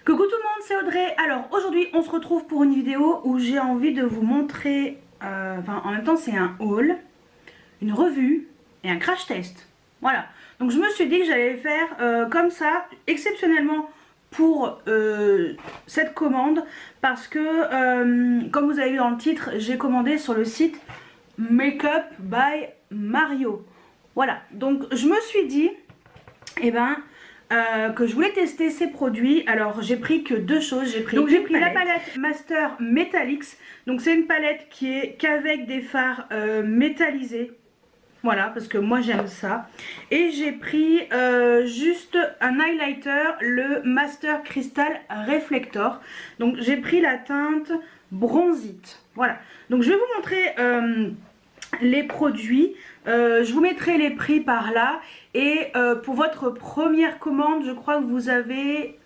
Coucou tout le monde, c'est Audrey. Alors aujourd'hui on se retrouve pour une vidéo où j'ai envie de vous montrer, en même temps c'est un haul, une revue et un crash test. Voilà, donc je me suis dit que j'allais faire comme ça, exceptionnellement pour cette commande, parce que comme vous avez vu dans le titre, j'ai commandé sur le site Makeup by Mario. Voilà, donc je me suis dit, que je voulais tester ces produits. Alors j'ai pris que deux choses. J'ai pris la palette Master Metallics. Donc c'est une palette qui est qu'avec des fards métallisés. Voilà, parce que moi j'aime ça. Et j'ai pris juste un highlighter, le Master Crystal Reflector. Donc j'ai pris la teinte bronzite. Voilà, donc je vais vous montrer les produits. Je vous mettrai les prix par là. Et pour votre première commande, je crois que vous avez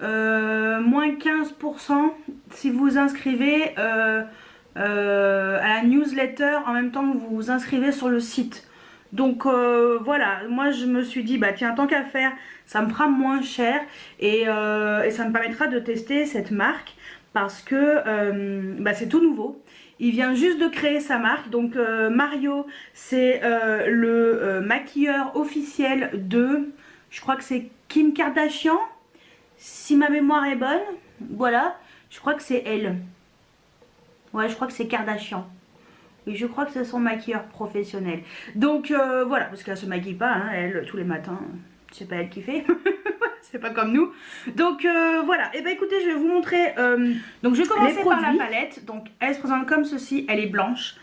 moins 15% si vous vous inscrivez à la newsletter en même temps que vous vous inscrivez sur le site. Donc voilà, moi je me suis dit, bah tiens, tant qu'à faire, ça me fera moins cher et ça me permettra de tester cette marque parce que c'est tout nouveau. Il vient juste de créer sa marque. Donc Mario, c'est le maquilleur officiel de, je crois que c'est Kim Kardashian, si ma mémoire est bonne. Voilà, je crois que c'est elle. Ouais, je crois que c'est Kardashian. Oui, je crois que c'est son maquilleur professionnel. Donc voilà, parce qu'elle se maquille pas, hein, elle, tous les matins. C'est pas elle qui fait. C'est pas comme nous. Donc voilà, et écoutez, je vais vous montrer. Donc je vais commencer par la palette. Donc elle se présente comme ceci, elle est blanche.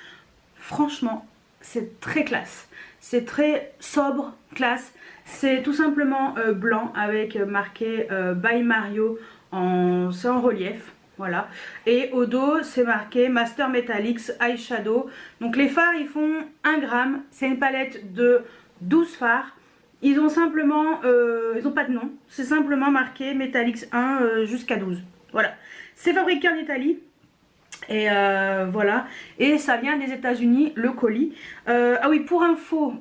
Franchement, c'est très classe. C'est très sobre, classe. C'est tout simplement blanc avec marqué by Mario c'est en relief. Voilà. Et au dos, c'est marqué Master Metallics Eyeshadow. Donc les fards, ils font 1 gramme. C'est une palette de 12 fards. Ils ont simplement, ils n'ont pas de nom, c'est simplement marqué Metallics 1 jusqu'à 12. Voilà, c'est fabriqué en Italie. Et voilà, et ça vient des États-Unis, le colis. Ah oui, pour info,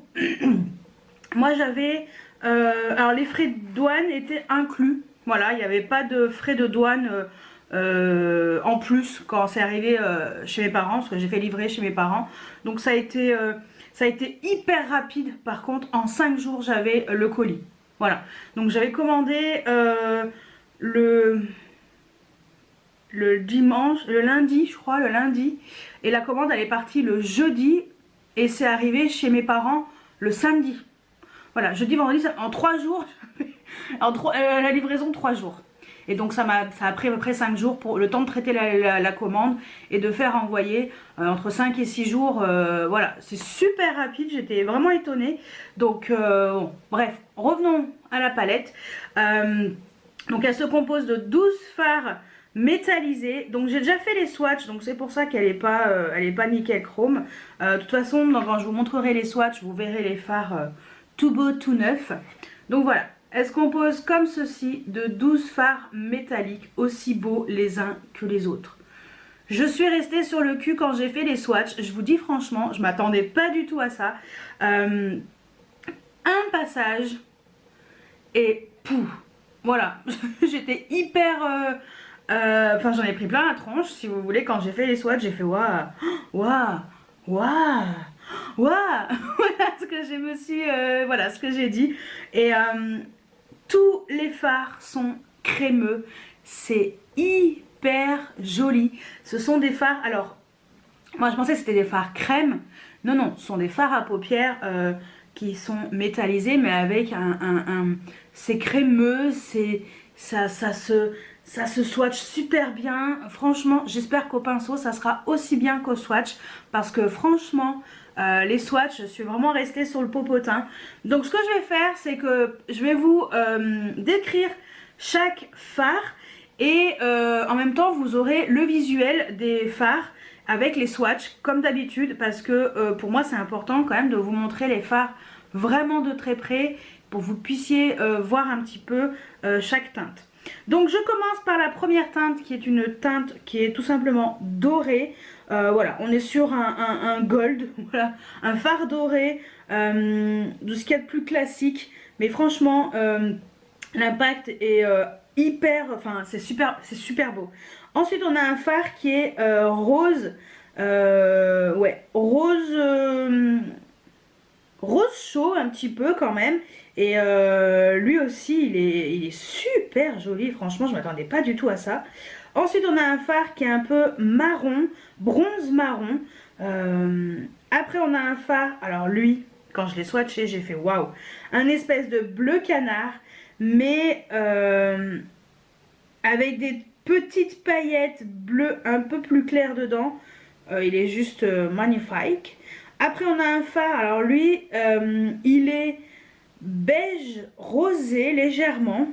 moi j'avais, alors les frais de douane étaient inclus. Voilà, il n'y avait pas de frais de douane en plus quand c'est arrivé chez mes parents, parce que j'ai fait livrer chez mes parents. Donc ça a été hyper rapide. Par contre, en 5 jours, j'avais le colis. Voilà. Donc j'avais commandé le dimanche, le lundi, je crois, le lundi. Et la commande, elle est partie le jeudi. Et c'est arrivé chez mes parents le samedi. Voilà, jeudi, vendredi, en 3 jours. La livraison, 3 jours. Et donc ça a pris à peu près 5 jours pour le temps de traiter la commande et de faire envoyer entre 5 et 6 jours. Voilà, c'est super rapide, j'étais vraiment étonnée. Donc bon, bref, revenons à la palette. Donc elle se compose de 12 fards métallisés. Donc j'ai déjà fait les swatchs, donc c'est pour ça qu'elle n'est pas nickel chrome. De toute façon, quand je vous montrerai les swatchs, vous verrez les fards tout beaux, tout neufs. Donc voilà. Elle se compose comme ceci de 12 fards métalliques, aussi beaux les uns que les autres. Je suis restée sur le cul quand j'ai fait les swatchs. Je vous dis franchement, je m'attendais pas du tout à ça. Un passage et pouf, voilà. J'étais hyper... j'en ai pris plein la tronche, si vous voulez. Quand j'ai fait les swatchs, j'ai fait waouh, waouh, waouh, waouh. Voilà ce que je me suis... voilà ce que j'ai dit. Et... tous les fards sont crémeux, c'est hyper joli. Ce sont des fards, alors moi je pensais que c'était des fards crème. Non, non, ce sont des fards à paupières qui sont métallisés, mais avec c'est crémeux, ça se swatch super bien. Franchement, j'espère qu'au pinceau ça sera aussi bien qu'au swatch, parce que franchement les swatchs, je suis vraiment restée sur le popotin. Donc ce que je vais faire, c'est que je vais vous décrire chaque phare et en même temps vous aurez le visuel des phares avec les swatchs comme d'habitude, parce que pour moi c'est important quand même de vous montrer les phares vraiment de très près pour que vous puissiez voir un petit peu chaque teinte. Donc je commence par la première teinte, qui est une teinte qui est tout simplement dorée. Voilà, on est sur un gold, voilà, un fard doré, de ce qu'il y a de plus classique. Mais franchement, l'impact est hyper, enfin c'est super beau. Ensuite on a un fard qui est rose, ouais, rose chaud un petit peu quand même. Et lui aussi il est super joli, franchement je m'attendais pas du tout à ça. Ensuite on a un fard qui est un peu marron, bronze marron. Après on a un fard, alors lui quand je l'ai swatché j'ai fait waouh, un espèce de bleu canard, mais avec des petites paillettes bleues un peu plus claires dedans. Il est juste magnifique. Après on a un fard, alors lui il est beige rosé légèrement.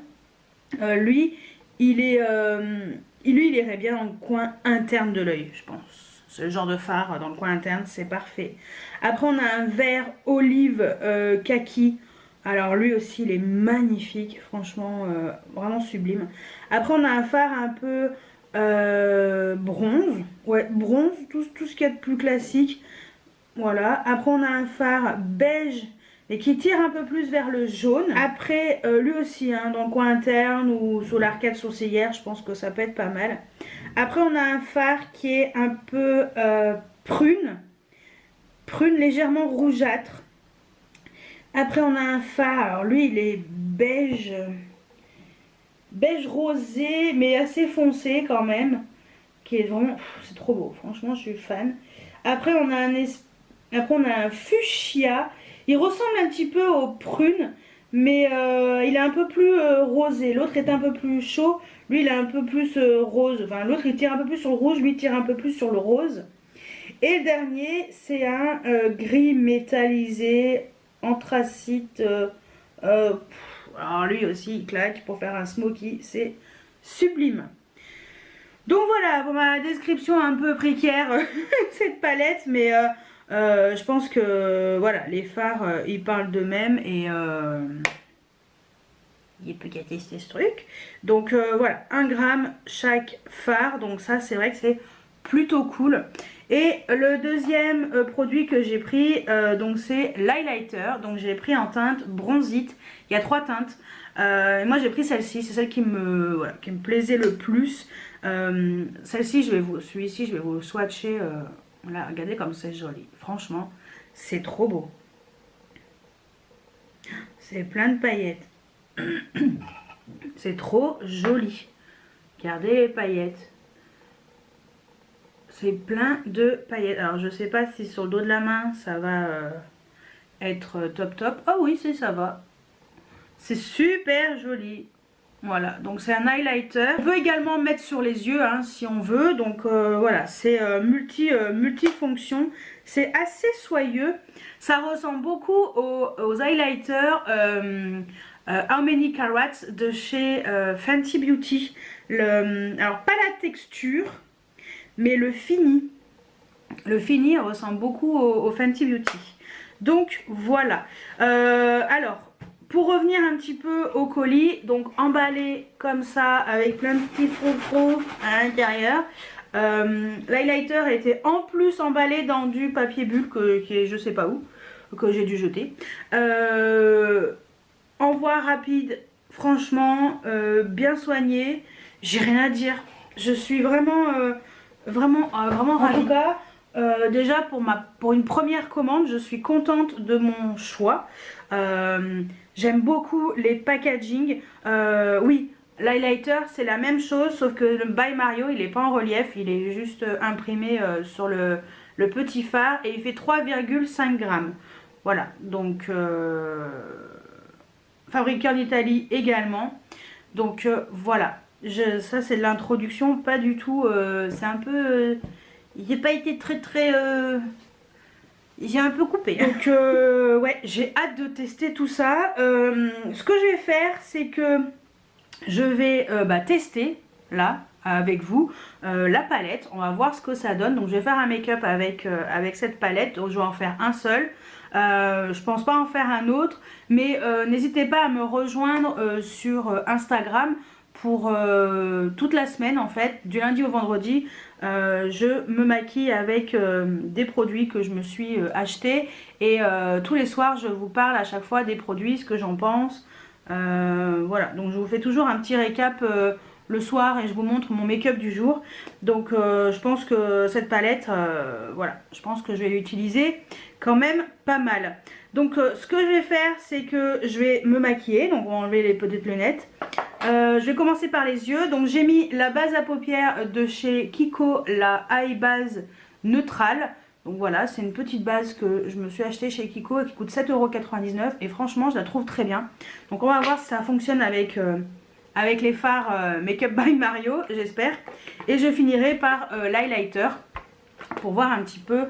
Lui il irait bien dans le coin interne de l'œil, je pense. Ce genre de fard dans le coin interne, c'est parfait. Après on a un vert olive kaki. Alors lui aussi il est magnifique, franchement vraiment sublime. Après on a un fard un peu bronze, ouais bronze, tout ce qu'il y a de plus classique. Voilà, après on a un fard beige et qui tire un peu plus vers le jaune. Après lui aussi hein, dans le coin interne ou sous l'arcade sourcilière, je pense que ça peut être pas mal. Après on a un fard qui est un peu prune légèrement rougeâtre. Après on a un fard, alors lui il est beige rosé mais assez foncé quand même, qui est vraiment, c'est trop beau, franchement je suis fan. Après on a un fuchsia, il ressemble un petit peu aux prunes mais il est un peu plus rosé. L'autre est un peu plus chaud, lui il est un peu plus rose, enfin l'autre il tire un peu plus sur le rouge, lui il tire un peu plus sur le rose. Et le dernier c'est un gris métallisé anthracite, alors lui aussi il claque pour faire un smoky, c'est sublime. Donc voilà pour ma description un peu précaire cette palette, mais je pense que voilà, les fards ils parlent d'eux-mêmes et il n'y a plus qu'à tester ce truc. Donc voilà, 1 gramme chaque fard, donc ça c'est vrai que c'est plutôt cool. Et le deuxième produit que j'ai pris, donc c'est l'highlighter. Donc j'ai pris en teinte bronzite. Il y a 3 teintes. Et moi j'ai pris celle-ci, c'est celle qui me plaisait le plus. Celui-ci je vais vous swatcher. Voilà, regardez comme c'est joli. Franchement, c'est trop beau. C'est plein de paillettes. C'est trop joli. Regardez les paillettes. C'est plein de paillettes. Alors je sais pas si sur le dos de la main ça va être top. Ah oui, ça va. C'est super joli. Voilà, donc c'est un highlighter. On peut également mettre sur les yeux hein, si on veut. Donc voilà, c'est multifonction. C'est assez soyeux. Ça ressemble beaucoup aux highlighters How Many Carats de chez Fenty Beauty. Alors pas la texture, mais le fini ressemble beaucoup au Fenty Beauty. Donc voilà. Alors pour revenir un petit peu au colis, donc emballé comme ça avec plein de petits froufrous à l'intérieur. L'highlighter était en plus emballé dans du papier bulle qui est je sais pas où, que j'ai dû jeter. Envoi rapide, franchement bien soigné, j'ai rien à dire. Je suis vraiment ravie. En tout cas déjà pour une première commande je suis contente de mon choix. J'aime beaucoup les packaging. Oui, l'highlighter c'est la même chose sauf que le By Mario il est pas en relief, il est juste imprimé sur le petit fard et il fait 3,5 grammes. Voilà, donc fabriqué en Italie également. Donc voilà, ça c'est de l'introduction, pas du tout, c'est un peu... il n'a pas été très... j'ai un peu coupé. Donc ouais, j'ai hâte de tester tout ça. Ce que je vais faire, c'est que je vais tester là avec vous la palette. On va voir ce que ça donne. Donc je vais faire un make-up avec cette palette. Donc je vais en faire un seul. Je pense pas en faire un autre. Mais n'hésitez pas à me rejoindre sur Instagram pour toute la semaine en fait, du lundi au vendredi. Je me maquille avec des produits que je me suis achetés et tous les soirs je vous parle à chaque fois des produits, ce que j'en pense. Voilà, donc je vous fais toujours un petit récap le soir et je vous montre mon make-up du jour. Donc je pense que cette palette, voilà, je pense que je vais l'utiliser quand même pas mal. Donc ce que je vais faire, c'est que je vais me maquiller, donc on va enlever les petites lunettes. Je vais commencer par les yeux. Donc j'ai mis la base à paupières de chez Kiko, la Eye Base neutrale. Donc voilà, c'est une petite base que je me suis achetée chez Kiko et qui coûte 7,99 € et franchement je la trouve très bien. Donc on va voir si ça fonctionne avec, avec les fards Make-up by Mario, j'espère. Et je finirai par l'highlighter pour voir un petit peu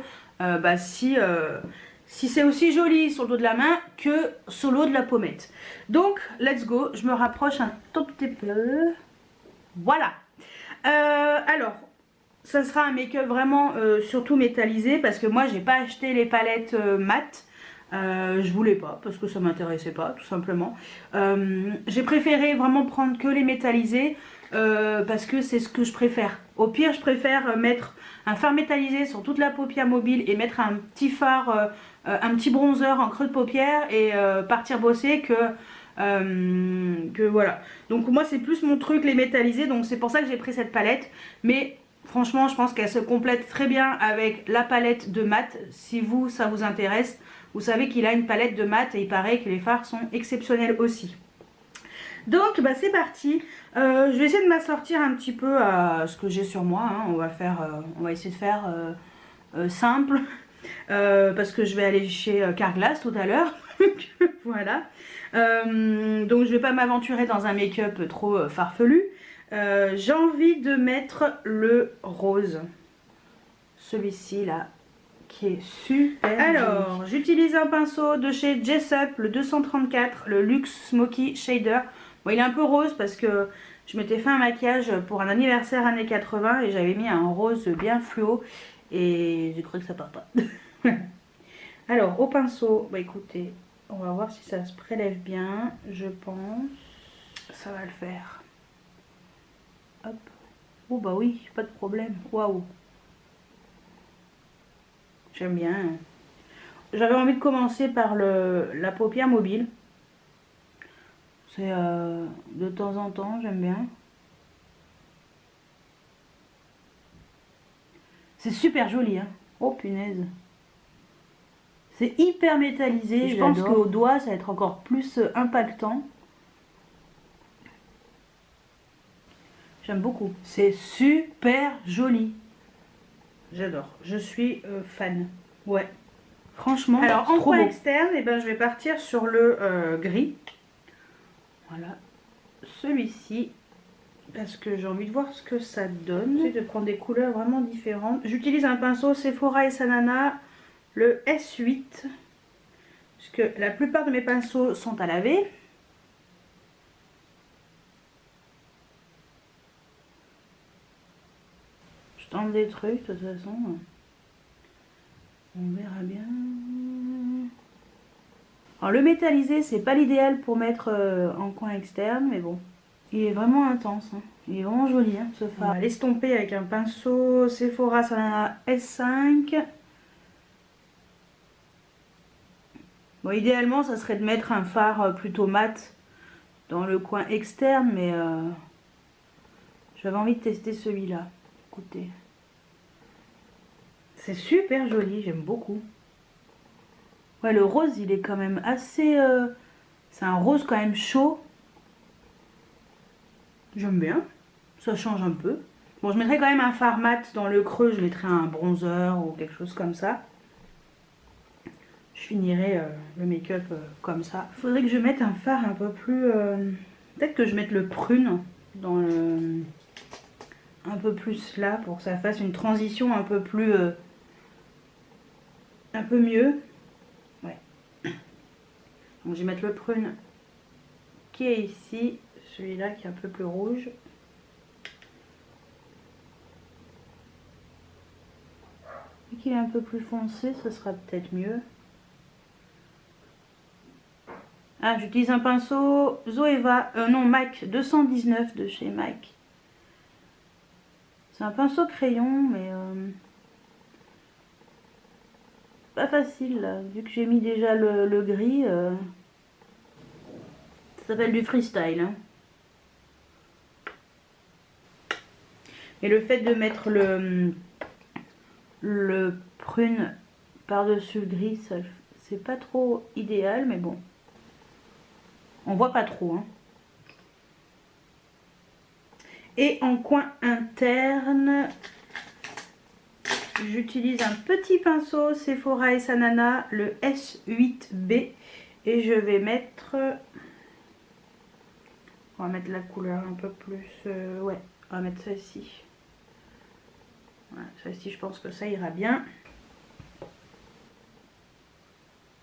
si c'est aussi joli sur le dos de la main que sur le dos de la pommette. Donc let's go, je me rapproche un tout petit peu. Voilà. Alors, ça sera un make-up vraiment surtout métallisé parce que moi j'ai pas acheté les palettes mat. Je voulais pas parce que ça m'intéressait pas tout simplement. J'ai préféré vraiment prendre que les métallisés parce que c'est ce que je préfère. Au pire je préfère mettre un fard métallisé sur toute la paupière mobile et mettre un petit fard, un petit bronzer en creux de paupière et partir bosser que voilà. Donc moi c'est plus mon truc les métallisés, donc c'est pour ça que j'ai pris cette palette. Mais franchement je pense qu'elle se complète très bien avec la palette de mat. Si vous ça vous intéresse, vous savez qu'il a une palette de mat et il paraît que les fards sont exceptionnels aussi. Donc bah, c'est parti. Je vais essayer de m'assortir un petit peu à ce que j'ai sur moi, hein. On va essayer de faire simple parce que je vais aller chez Carglass tout à l'heure. Voilà. Donc je vais pas m'aventurer dans un make-up trop farfelu. J'ai envie de mettre le rose, celui-ci là qui est super. Alors j'utilise un pinceau de chez Jessup, le 234, le Luxe Smoky Shader. Bon, il est un peu rose parce que je m'étais fait un maquillage pour un anniversaire années 80 et j'avais mis un rose bien fluo et j'ai cru que ça part pas. Alors au pinceau, bah écoutez, on va voir si ça se prélève bien. Je pense ça va le faire. Hop. Oh bah oui, pas de problème. Waouh. J'aime bien. J'avais envie de commencer par la paupière mobile. C'est de temps en temps, j'aime bien. C'est super joli, hein. Oh punaise. C'est hyper métallisé. Je pense qu'au doigt, ça va être encore plus impactant. J'aime beaucoup. C'est super joli. J'adore. Je suis fan. Ouais. Franchement, alors en coin externe, eh ben, je vais partir sur le gris. Voilà. Celui-ci. Parce que j'ai envie de voir ce que ça donne. J'essaie de prendre des couleurs vraiment différentes. J'utilise un pinceau Sephora et Sanana, le S8. Parce que la plupart de mes pinceaux sont à laver. Je tente des trucs de toute façon. On verra bien. Alors le métallisé, c'est pas l'idéal pour mettre en coin externe, mais bon. Il est vraiment intense, hein. Il est vraiment joli, hein, ce fard. On va l'estomper avec un pinceau Sephora Sanana S5. Bon, idéalement, ça serait de mettre un fard plutôt mat dans le coin externe, mais j'avais envie de tester celui-là. Écoutez. C'est super joli, j'aime beaucoup. Ouais, le rose, il est quand même assez... c'est un rose quand même chaud. J'aime bien. Ça change un peu. Bon, je mettrai quand même un fard mat dans le creux. Je mettrai un bronzer ou quelque chose comme ça. Je finirai le make-up comme ça. Il faudrait que je mette un fard un peu plus... Peut-être que je mette le prune dans le... un peu plus là pour que ça fasse une transition un peu plus... un peu mieux. Ouais. Donc je vais mettre le prune qui est ici. Celui-là qui est un peu plus rouge. Et qui est un peu plus foncé, ce sera peut-être mieux. Ah, j'utilise un pinceau Zoeva, non MAC 219 de chez MAC. C'est un pinceau crayon, mais pas facile là. Vu que j'ai mis déjà le gris, s'appelle du freestyle. Hein. Et le fait de mettre le prune par-dessus le gris, c'est pas trop idéal, mais bon. On voit pas trop. Hein. Et en coin interne, j'utilise un petit pinceau Sephora et Sanana, le S8B. Et je vais mettre... On va mettre la couleur un peu plus... ouais, on va mettre ça ici. Voilà, ça ici, je pense que ça ira bien.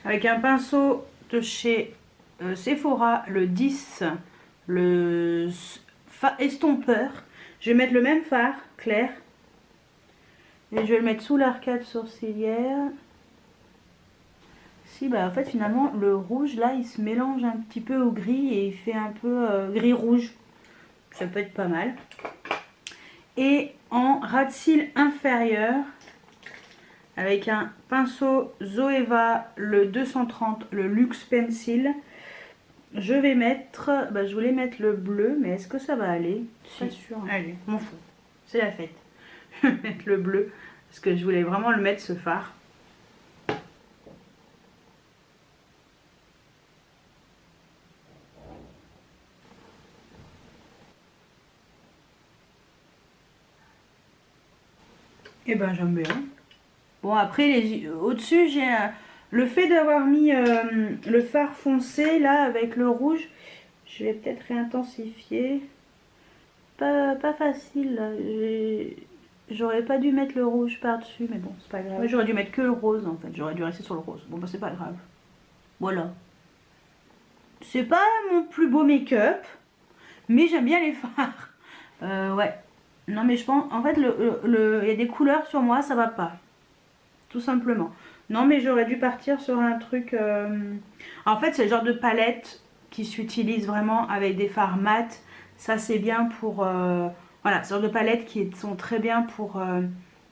Avec un pinceau de chez Sephora, le 10, le estompeur. Je vais mettre le même fard clair. Et je vais le mettre sous l'arcade sourcilière. Si, bah en fait finalement le rouge là il se mélange un petit peu au gris et il fait un peu gris rouge. Ça peut être pas mal. Et en ras de cils inférieur, avec un pinceau Zoeva, le 230, le Luxe Pencil, je vais mettre, bah, je voulais mettre le bleu, mais est-ce que ça va aller? Si. Pas sûr. Allez, m'en fous. C'est la fête. Je vais mettre le bleu, parce que je voulais vraiment le mettre ce fard. Et ben j'aime bien. Bon après au-dessus j'ai le fait d'avoir mis le fard foncé là avec le rouge, je vais peut-être réintensifier. Pas facile là. J'aurais pas dû mettre le rouge par dessus mais bon c'est pas grave. J'aurais dû mettre que le rose en fait, j'aurais dû rester sur le rose. Bon bah c'est pas grave. Voilà. C'est pas mon plus beau make-up mais j'aime bien les fards. Ouais. Non mais je pense, en fait, il y a des couleurs sur moi, ça va pas. Tout simplement. Non mais j'aurais dû partir sur un truc... En fait, c'est le genre de palette qui s'utilise vraiment avec des fards mat. Ça c'est bien pour... Voilà, ce genre de palettes qui sont très bien pour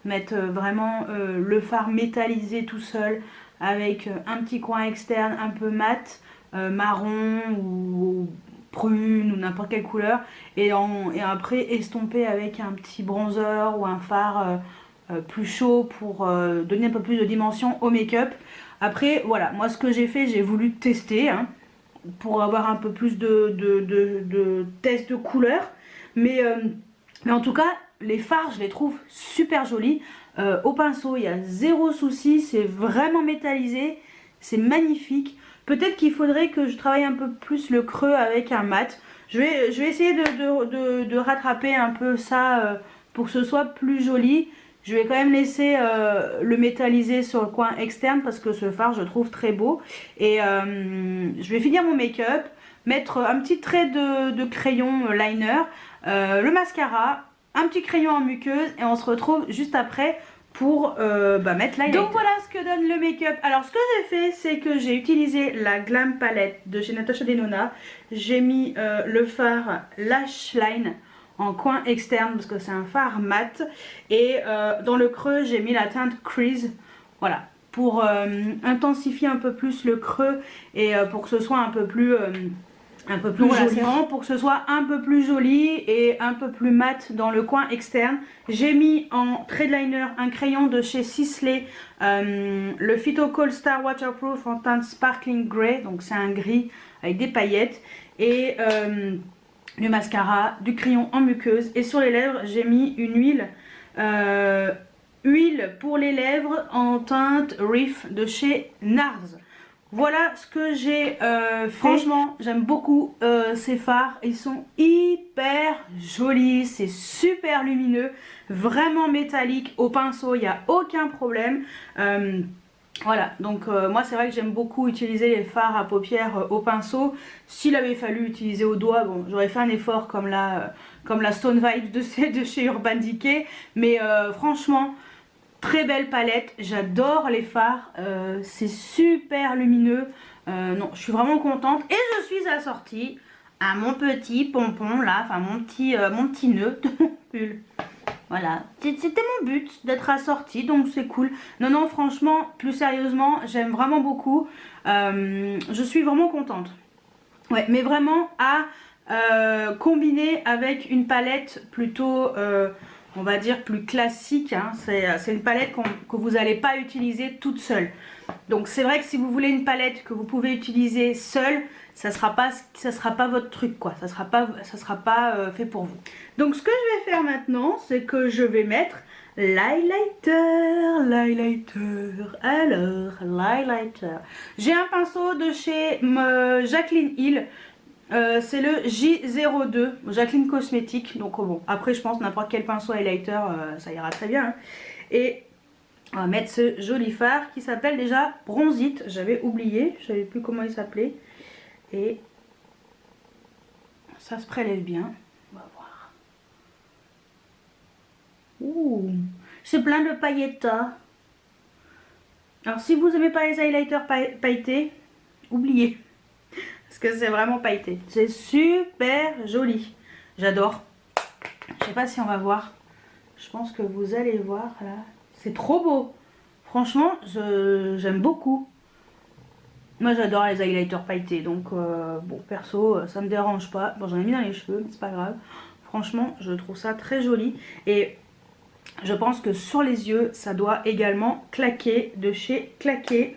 mettre vraiment le fard métallisé tout seul. Avec un petit coin externe un peu mat, marron ou prune ou n'importe quelle couleur et après estomper avec un petit bronzer ou un fard plus chaud pour donner un peu plus de dimension au make-up. Après voilà, moi ce que j'ai fait, j'ai voulu tester hein, pour avoir un peu plus de tests de couleurs mais en tout cas les fards je les trouve super jolis. Au pinceau il y a zéro souci, c'est vraiment métallisé, c'est magnifique. Peut-être qu'il faudrait que je travaille un peu plus le creux avec un mat. Je vais essayer de rattraper un peu ça pour que ce soit plus joli. Je vais quand même laisser le métalliser sur le coin externe parce que ce fard je trouve très beau. Et je vais finir mon make-up, mettre un petit trait de crayon liner, le mascara, un petit crayon en muqueuse et on se retrouve juste après pour mettre l'highlighter. Donc voilà ce que donne le make-up. Alors ce que j'ai fait c'est que j'ai utilisé la Glam Palette de chez Natasha Denona. J'ai mis le fard Lash Line en coin externe parce que c'est un fard mat. Et dans le creux j'ai mis la teinte Crease. Voilà, pour intensifier un peu plus le creux et pour que ce soit un peu plus voilà, c'est vraiment pour que ce soit un peu plus joli et un peu plus mat dans le coin externe. J'ai mis en trade liner un crayon de chez Sisley, le Phyto Cold Star Waterproof en teinte Sparkling Grey, donc c'est un gris avec des paillettes, et du mascara, du crayon en muqueuse. Et sur les lèvres j'ai mis une huile pour les lèvres en teinte Reef de chez NARS. Voilà ce que j'ai fait. Franchement j'aime beaucoup ces fards, ils sont hyper jolis, c'est super lumineux, vraiment métallique. Au pinceau il n'y a aucun problème. Voilà, donc moi c'est vrai que j'aime beaucoup utiliser les fards à paupières au pinceau. S'il avait fallu utiliser au doigt, bon j'aurais fait un effort comme la Stone Vibes de chez Urban Decay. Mais franchement, très belle palette, j'adore les fards, c'est super lumineux. Non, je suis vraiment contente et je suis assortie à mon petit pompon là, enfin mon petit nœud de mon pull. Voilà, c'était mon but d'être assortie, donc c'est cool. Non, franchement, plus sérieusement, j'aime vraiment beaucoup. Je suis vraiment contente. Ouais, mais vraiment à combiner avec une palette plutôt, on va dire, plus classique. Hein. C'est une palette que vous n'allez pas utiliser toute seule. Donc c'est vrai que si vous voulez une palette que vous pouvez utiliser seule, ça sera pas votre truc, quoi. Ça sera pas fait pour vous. Donc ce que je vais faire maintenant, c'est que je vais mettre l'highlighter. Alors, l'highlighter. J'ai un pinceau de chez Jaclyn Hill. C'est le J02 Jaclyn Cosmétique. Donc bon, après je pense n'importe quel pinceau highlighter, ça ira très bien. Hein. Et on va mettre ce joli fard qui s'appelle déjà Bronzite. J'avais oublié, je savais plus comment il s'appelait. Et ça se prélève bien. On va voir. Ouh, c'est plein de paillettes. Alors si vous n'aimez pas les highlighters pailletés, oubliez. Parce que c'est vraiment pailleté. C'est super joli. J'adore. Je sais pas si on va voir. Je pense que vous allez voir là. C'est trop beau. Franchement, j'aime beaucoup. Moi j'adore les highlighters pailletés. Donc bon, perso, ça me dérange pas. Bon, j'en ai mis dans les cheveux, mais c'est pas grave. Franchement, je trouve ça très joli. Et je pense que sur les yeux, ça doit également claquer de chez Claquer.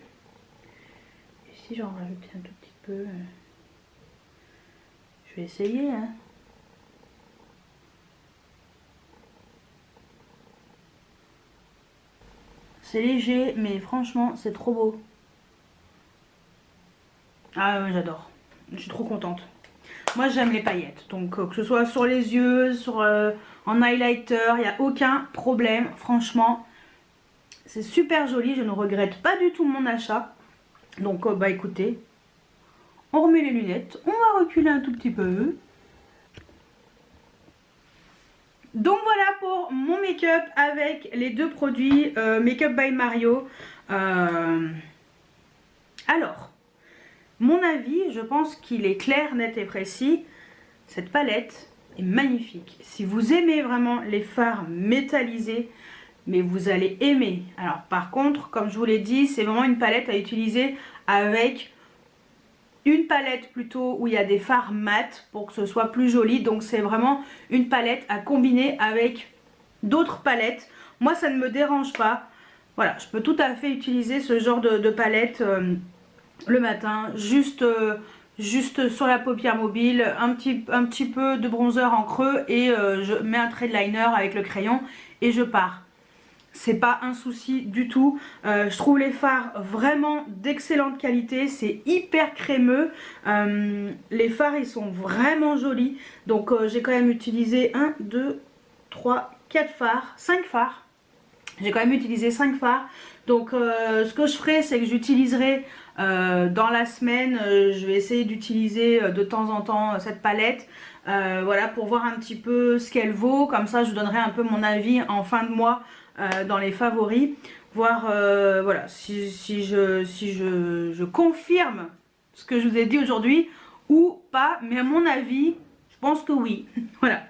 Et si j'en rajoute un tout petit peu... Je vais essayer, hein. C'est léger, mais franchement, c'est trop beau. Ah ouais, j'adore. Je suis trop contente. Moi, j'aime les paillettes. Donc, que ce soit sur les yeux, en highlighter, il n'y a aucun problème. Franchement, c'est super joli. Je ne regrette pas du tout mon achat. Donc, bah écoutez, on remet les lunettes. On va reculer un tout petit peu. Donc voilà pour mon make-up avec les deux produits Make-up by Mario. Alors, mon avis, je pense qu'il est clair, net et précis. Cette palette est magnifique. Si vous aimez vraiment les fards métallisés, mais vous allez aimer. Alors par contre, comme je vous l'ai dit, c'est vraiment une palette à utiliser avec... une palette plutôt où il y a des fards mat pour que ce soit plus joli. Donc c'est vraiment une palette à combiner avec d'autres palettes. Moi ça ne me dérange pas. Voilà, je peux tout à fait utiliser ce genre de palette le matin. Juste sur la paupière mobile, un petit peu de bronzer en creux et je mets un trait de liner avec le crayon et je pars. C'est pas un souci du tout. Je trouve les fards vraiment d'excellente qualité. C'est hyper crémeux. Les fards ils sont vraiment jolis. Donc j'ai quand même utilisé 1, 2, 3, 4 fards, 5 fards. J'ai quand même utilisé 5 fards. Donc ce que je ferai, c'est que j'utiliserai dans la semaine, je vais essayer d'utiliser de temps en temps cette palette. Voilà, pour voir un petit peu ce qu'elle vaut. Comme ça je vous donnerai un peu mon avis en fin de mois dans les favoris. Voir voilà, si je confirme ce que je vous ai dit aujourd'hui ou pas. Mais à mon avis, je pense que oui. Voilà.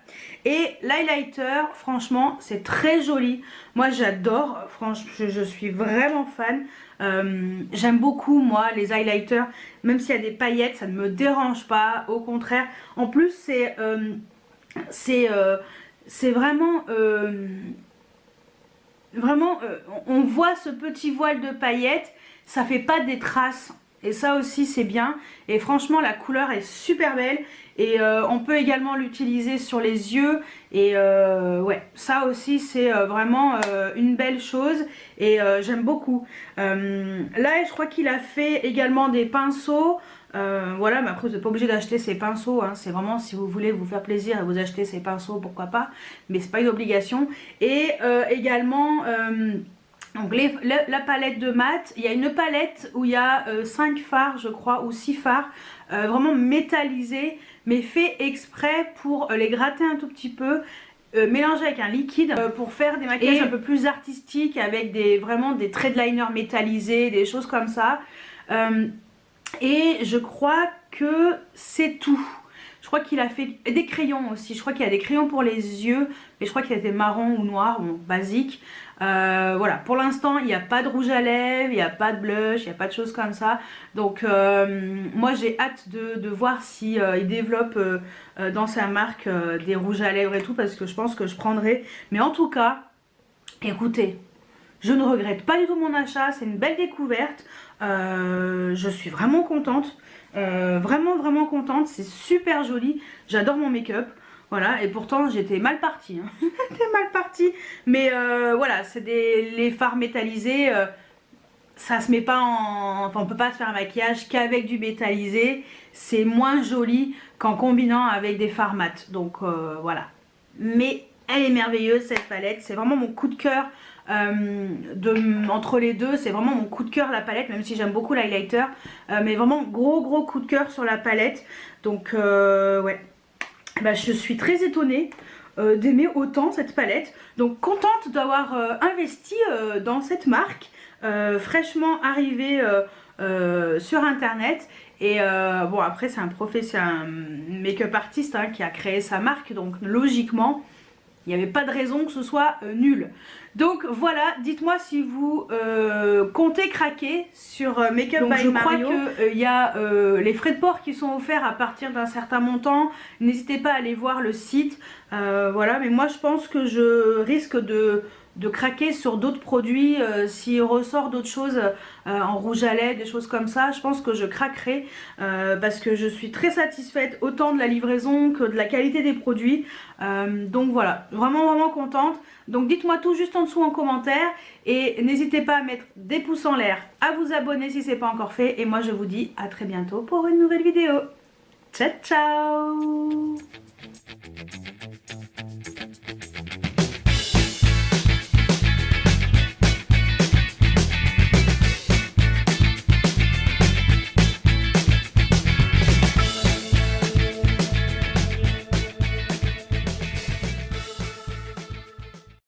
Et l'highlighter, franchement, c'est très joli. Moi, j'adore. Franchement, je suis vraiment fan. J'aime beaucoup, moi, les highlighters. Même s'il y a des paillettes, ça ne me dérange pas. Au contraire. En plus, c'est vraiment... on voit ce petit voile de paillettes. Ça fait pas des traces. Et ça aussi c'est bien. Et franchement la couleur est super belle. Et on peut également l'utiliser sur les yeux. Et ouais, ça aussi c'est vraiment une belle chose. Et j'aime beaucoup. Là je crois qu'il a fait également des pinceaux. Voilà, mais après vous n'êtes pas obligé d'acheter ces pinceaux. Hein. C'est vraiment si vous voulez vous faire plaisir et vous acheter ces pinceaux, pourquoi pas. Mais c'est pas une obligation. Et également... donc la palette de mat, il y a une palette où il y a 5 fards je crois ou 6 fards vraiment métallisés mais fait exprès pour les gratter un tout petit peu, mélanger avec un liquide pour faire des maquillages un peu plus artistiques avec vraiment des traits de liner métallisés, des choses comme ça. Et je crois que c'est tout. Je crois qu'il a fait des crayons aussi. Je crois qu'il y a des crayons pour les yeux. Mais je crois qu'il y a des marrons ou noirs, bon, basiques. Voilà, pour l'instant il n'y a pas de rouge à lèvres, il n'y a pas de blush, il n'y a pas de choses comme ça. Donc moi j'ai hâte de voir si il développe dans sa marque des rouges à lèvres et tout, parce que je pense que je prendrai. Mais en tout cas, écoutez, je ne regrette pas du tout mon achat, c'est une belle découverte. Je suis vraiment contente, vraiment contente, c'est super joli, j'adore mon make-up. Voilà, et pourtant j'étais mal partie, hein. J'étais mal partie, mais voilà, c'est les fards métallisés, ça se met pas en... Enfin, on peut pas se faire un maquillage qu'avec du métallisé, c'est moins joli qu'en combinant avec des fards mat, donc voilà. Mais elle est merveilleuse cette palette, c'est vraiment mon coup de cœur. Entre les deux, c'est vraiment mon coup de cœur la palette, même si j'aime beaucoup l'highlighter, mais vraiment gros coup de cœur sur la palette. Donc ouais, bah, je suis très étonnée d'aimer autant cette palette, donc contente d'avoir investi dans cette marque fraîchement arrivée sur internet. Et bon, après c'est un make-up artiste hein, qui a créé sa marque, donc logiquement il n'y avait pas de raison que ce soit nul. Donc voilà, dites-moi si vous comptez craquer sur Make Up by Mario. Je crois qu'il y a les frais de port qui sont offerts à partir d'un certain montant. N'hésitez pas à aller voir le site. Voilà, mais moi je pense que je risque de craquer sur d'autres produits. S'il ressort d'autres choses en rouge à lèvres, des choses comme ça, je pense que je craquerai parce que je suis très satisfaite autant de la livraison que de la qualité des produits. Donc voilà, vraiment contente. Donc dites-moi tout juste en dessous en commentaire et n'hésitez pas à mettre des pouces en l'air, à vous abonner si ce n'est pas encore fait, et moi je vous dis à très bientôt pour une nouvelle vidéo. Ciao ciao.